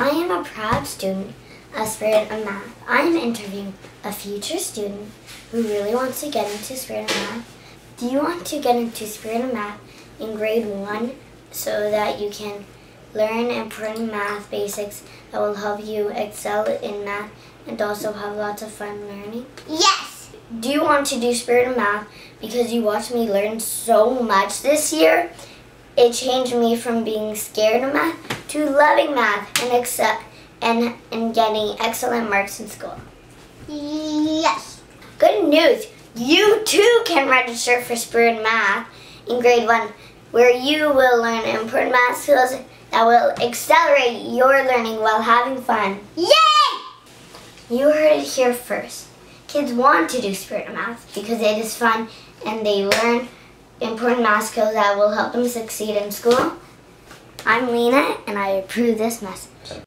I am a proud student of Spirit of Math. I am interviewing a future student who really wants to get into Spirit of Math. Do you want to get into Spirit of Math in grade 1 so that you can learn important math basics that will help you excel in math and also have lots of fun learning? Yes! Do you want to do Spirit of Math because you watched me learn so much this year? It changed me from being scared of math to loving math and getting excellent marks in school. Yes! Good news! You too can register for Spirit of Math in grade 1, where you will learn important math skills that will accelerate your learning while having fun. Yay! You heard it here first. Kids want to do Spirit of Math because it is fun and they learn important math skills that will help them succeed in school. I'm Lena and I approve this message.